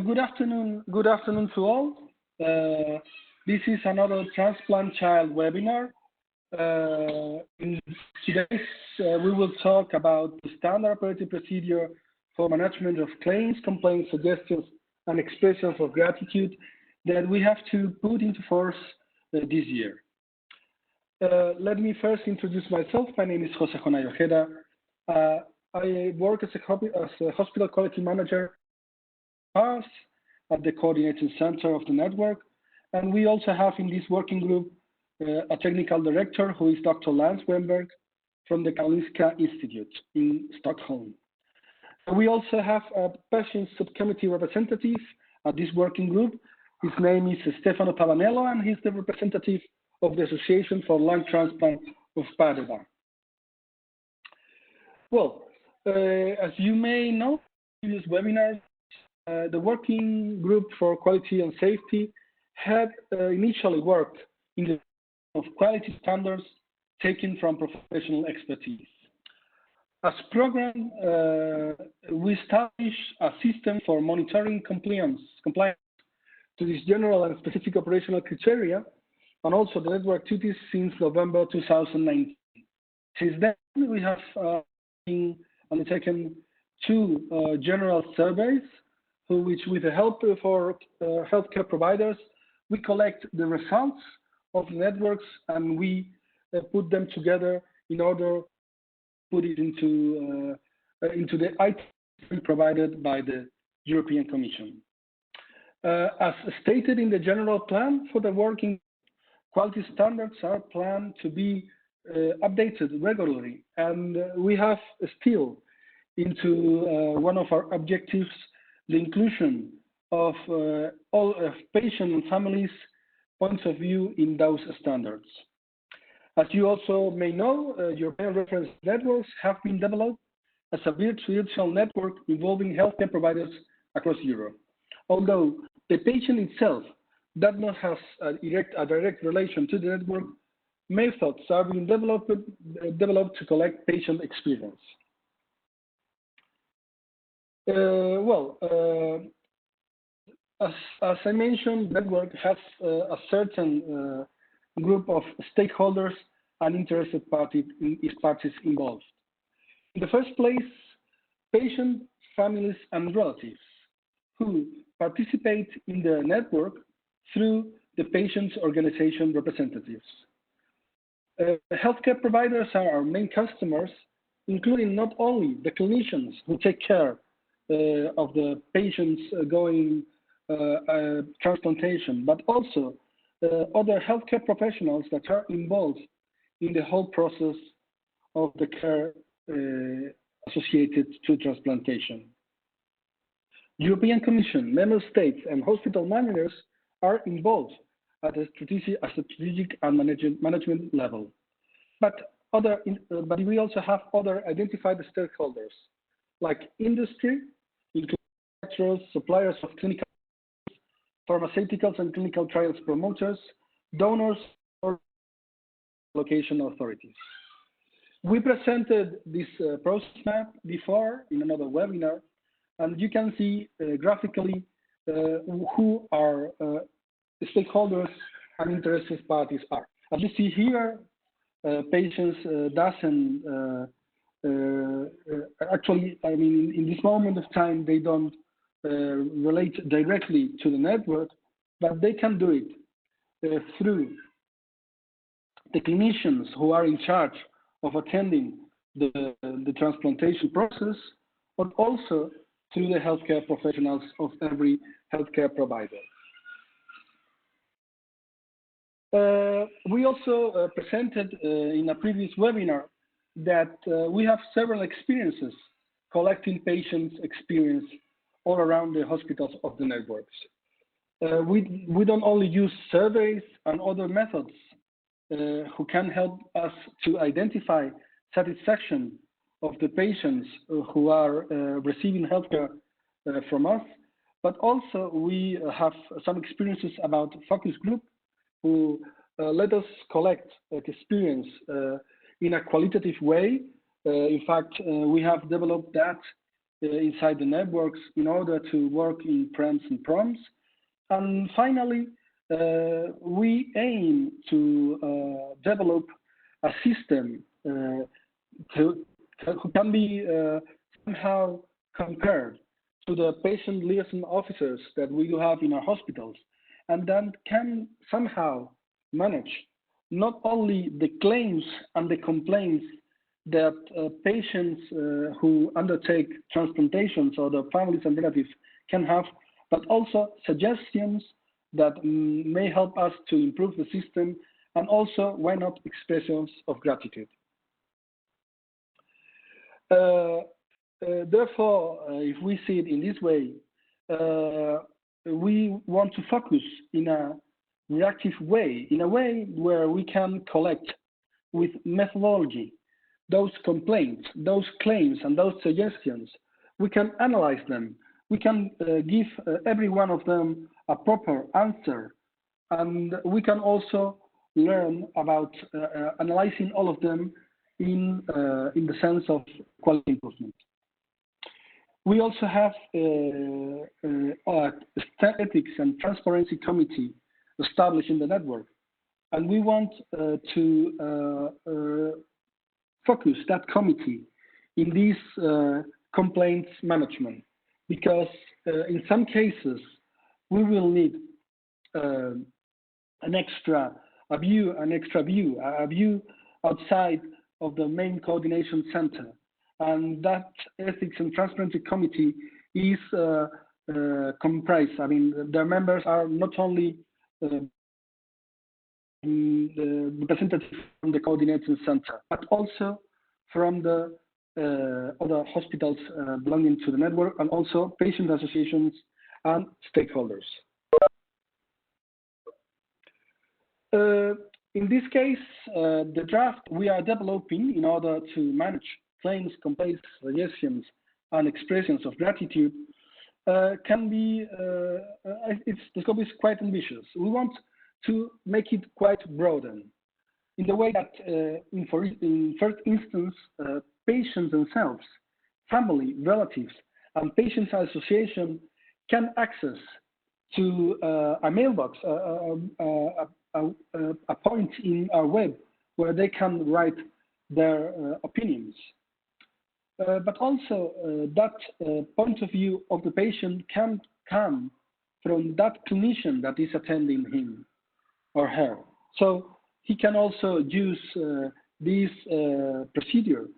Good afternoon to all. This is another TransplandChild webinar. In today's, we will talk about the standard operating procedure for management of claims, complaints, suggestions, and expressions of gratitude that we have to put into force this year. Let me first introduce myself. My name is José Jonay Ojeda. I work as a hospital quality manager at the coordinating center of the network. And we also have in this working group a technical director who is Dr. Lance Wemberg from the Karolinska Institute in Stockholm. We also have a patient subcommittee representative at this working group. His name is Stefano Pavanello, and he's the representative of the Association for Lung Transplant of Padova. Well, as you may know, in this webinar, the working group for quality and safety had initially worked in the of quality standards taken from professional expertise. As program, we established a system for monitoring compliance to these general and specific operational criteria, and also the network activities since November 2019. Since then, we have undertaken two general surveys, which with the help for healthcare providers, we collect the results of the networks and we put them together in order to put it into the IT provided by the European Commission. As stated in the general plan for the working, quality standards are planned to be updated regularly, and we have still into one of our objectives the inclusion of all patient and families' points of view in those standards. As you also may know, European reference networks have been developed as a virtual network involving healthcare providers across Europe. Although the patient itself does not have a direct relation to the network, methods are being developed to collect patient experience. As I mentioned, the network has a certain group of stakeholders and interested parties involved. In the first place, patients, families, and relatives who participate in the network through the patient's organization representatives. Healthcare providers are our main customers, including not only the clinicians who take care of the patients going transplantation, but also other healthcare professionals that are involved in the whole process of the care associated to transplantation. European Commission, member states, and hospital managers are involved at a strategic and management level. But we also have other identified stakeholders, like industry, including suppliers of clinical pharmaceuticals and clinical trials promoters, donors, or location authorities. We presented this process map before in another webinar, and you can see graphically who our stakeholders and interested parties are. As you see here, patients actually, I mean, in this moment of time, they don't relate directly to the network, but they can do it through the clinicians who are in charge of attending the transplantation process, but also through the healthcare professionals of every healthcare provider. We also presented in a previous webinar that we have several experiences collecting patients' experience all around the hospitals of the networks. We don't only use surveys and other methods who can help us to identify satisfaction of the patients who are receiving healthcare from us, but also we have some experiences about focus group who let us collect experience in a qualitative way. In fact, we have developed that inside the networks in order to work in prems and proms. And finally, we aim to develop a system who can be somehow compared to the patient liaison officers that we do have in our hospitals, and then can somehow manage not only the claims and the complaints that patients who undertake transplantations or their families and relatives can have, but also suggestions that may help us to improve the system, and also, why not, expressions of gratitude. Therefore, if we see it in this way, we want to focus in a reactive way, in a way where we can collect with methodology those complaints, those claims, and those suggestions. We can analyze them. We can give every one of them a proper answer, and we can also learn about analyzing all of them in the sense of quality improvement. We also have a ethics and transparency committee established in the network, and we want to focus that committee in this complaints management, because in some cases we will need an extra view outside of the main coordination center. And that ethics and transparency committee is comprised. I mean, their members are not only the representatives from the coordination center, but also from the other hospitals belonging to the network, and also patient associations and stakeholders. In this case, the draft we are developing in order to manage claims, complaints, suggestions, and expressions of gratitude can be, the scope is quite ambitious. We want to make it quite broaden in the way that in first instance, patients themselves, family, relatives, and patients association can access to a mailbox, a point in our web where they can write their opinions. But also that point of view of the patient can come from that clinician that is attending him or her. So he can also use this procedure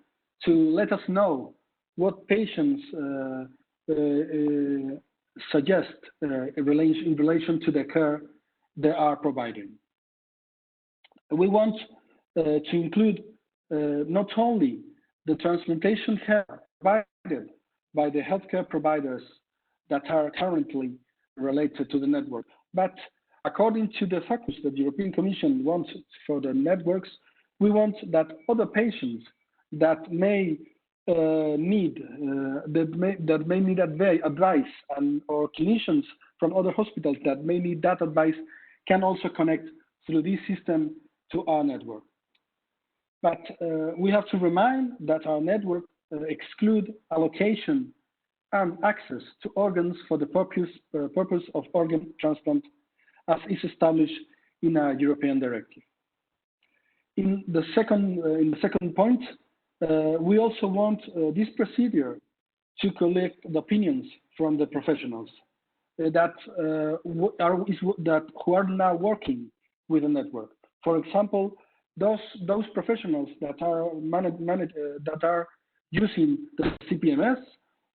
to let us know what patients suggest in relation to the care they are providing. We want to include not only the transplantation care provided by the healthcare providers that are currently related to the network, but according to the focus that the European Commission wants for the networks, we want that other patients that may need advice, and or clinicians from other hospitals that may need that advice can also connect through this system to our network. But we have to remind that our network exclude allocation and access to organs for the purpose of organ transplant, as is established in a European directive. In the second point, we also want this procedure to collect the opinions from the professionals who are now working with the network. For example, those professionals that are that are using the CPMS,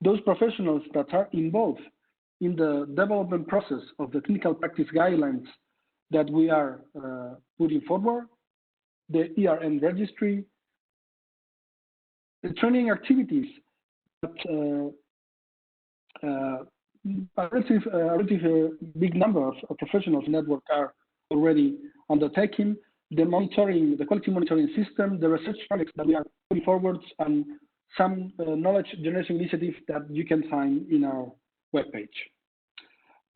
those professionals that are involved in the development process of the clinical practice guidelines that we are putting forward, the ERN registry, the training activities that a relatively big number of professionals network are already undertaking, the monitoring, the quality monitoring system, the research projects that we are putting forward, and some knowledge generation initiatives that you can find in our webpage.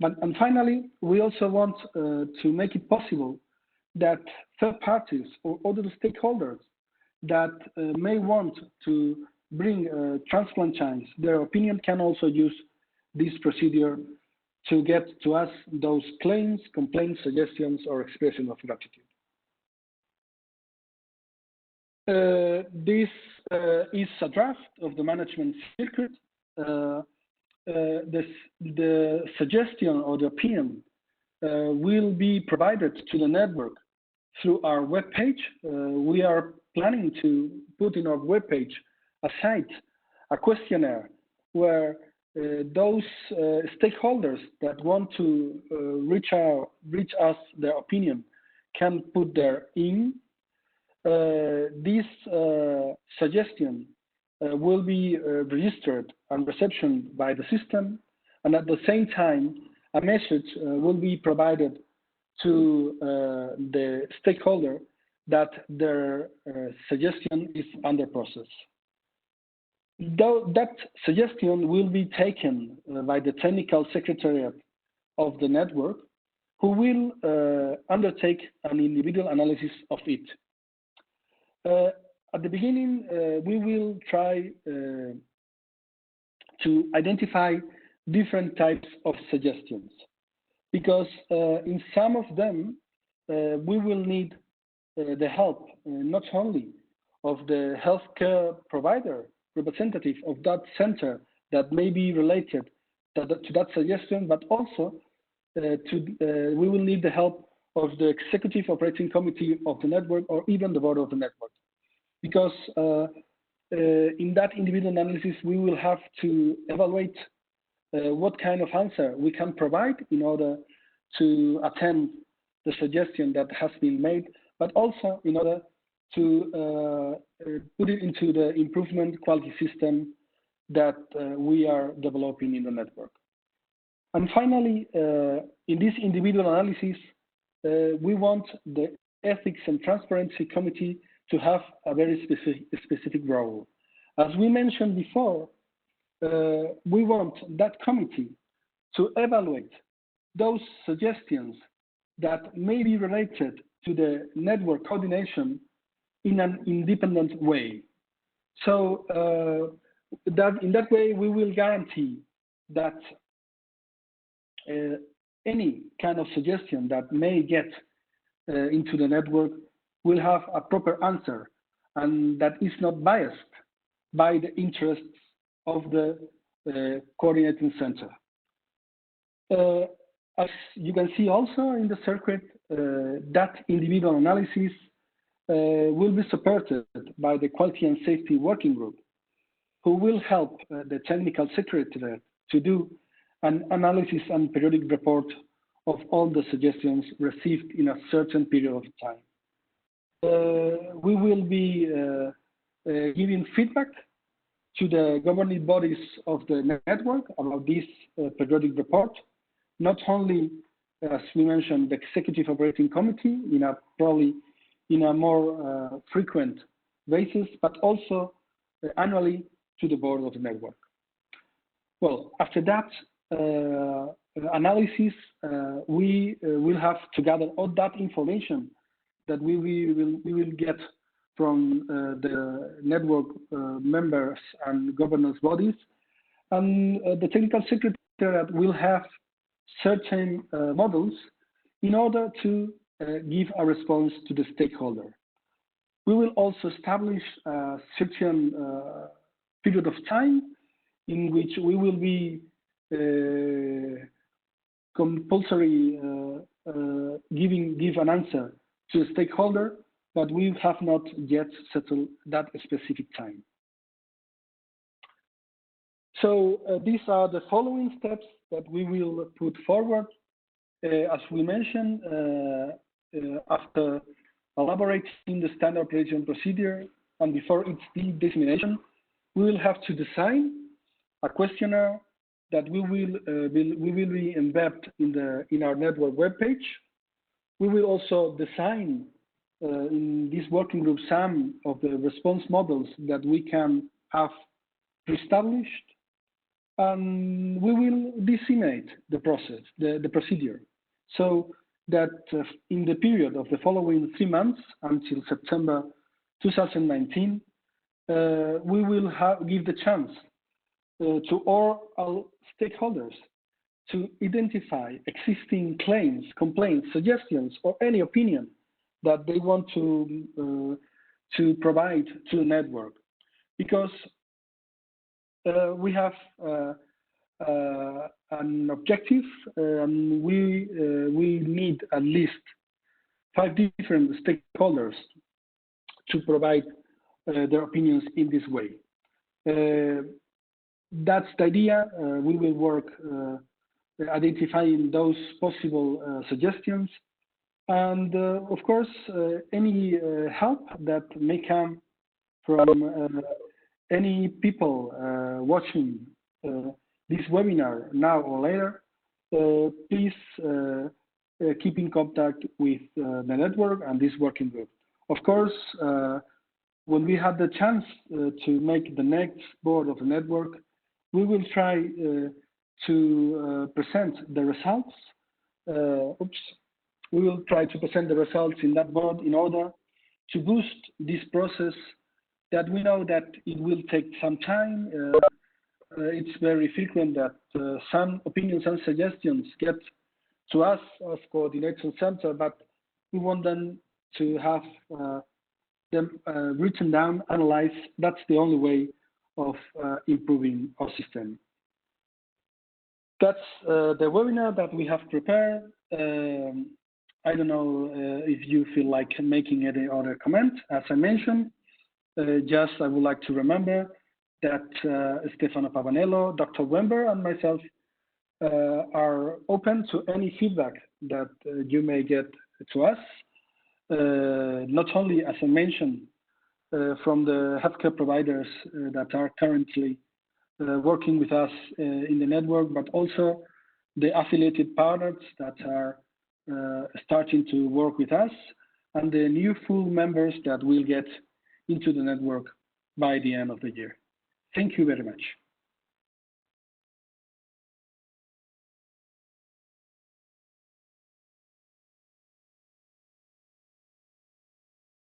And finally, we also want to make it possible that third parties or other stakeholders that may want to bring transplant-child their opinion can also use this procedure to get to us those claims, complaints, suggestions, or expression of gratitude. This is a draft of the management circuit. The suggestion or the opinion will be provided to the network through our webpage. We are planning to put in our webpage a site, a questionnaire, where those stakeholders that want to reach us their opinion can put their in. This suggestion will be registered and receptioned by the system, and at the same time, a message will be provided to the stakeholder that their suggestion is under process. Though that suggestion will be taken by the technical secretariat of the network, who will undertake an individual analysis of it. At the beginning, we will try to identify different types of suggestions, because in some of them, we will need the help not only of the healthcare provider, representative of that center that may be related to that suggestion, but also we will need the help of the executive operating committee of the network or even the board of the network. Because in that individual analysis, we will have to evaluate what kind of answer we can provide in order to attend the suggestion that has been made, but also in order to put it into the improvement quality system that we are developing in the network. And finally, in this individual analysis, we want the Ethics and Transparency Committee to have a very specific role. As we mentioned before, we want that committee to evaluate those suggestions that may be related to the network coordination in an independent way. So that in that way, we will guarantee that any kind of suggestion that may get into the network will have a proper answer, and that is not biased by the interests of the coordinating center. As you can see also in the circuit, that individual analysis will be supported by the Quality and Safety Working Group, who will help the technical secretariat to do an analysis and periodic report of all the suggestions received in a certain period of time. We will be giving feedback to the governing bodies of the network about this periodic report, not only, as we mentioned, the Executive Operating Committee probably in a more frequent basis, but also annually to the board of the network. Well, after that analysis, we will have to gather all that information that we will get from the network members and governance bodies, and the technical secretariat will have certain models in order to give a response to the stakeholder. We will also establish a certain period of time in which we will be compulsory give an answer to the stakeholder, but we have not yet settled that specific time. So these are the following steps that we will put forward. As we mentioned, after elaborating the standard operation procedure and before its dissemination, we will have to design a questionnaire that we will be embedded in our network webpage. We will also design in this working group some of the response models that we can have established, and we will disseminate the process, the procedure, so that in the period of the following 3 months until September 2019, we will give the chance to all our stakeholders to identify existing claims, complaints, suggestions, or any opinion that they want to provide to the network. Because we have an objective, and we need at least 5 different stakeholders to provide their opinions in this way. That's the idea. We will work identifying those possible suggestions, and of course, any help that may come from any people watching this webinar now or later, please keep in contact with the network and this working group. Of course, when we have the chance to make the next board of the network, we will try to present the results. We will try to present the results in that board in order to boost this process that we know that it will take some time. It's very frequent that some opinions and suggestions get to us as coordination center, but we want them to have them written down, analyzed. That's the only way of improving our system. That's the webinar that we have prepared. I don't know if you feel like making any other comment. As I mentioned, just I would like to remember that Stefano Pavanello, Dr. Wember, and myself are open to any feedback that you may get to us. Not only, as I mentioned, from the healthcare providers that are currently working with us in the network, but also the affiliated partners that are starting to work with us, and the new full members that will get into the network by the end of the year. Thank you very much.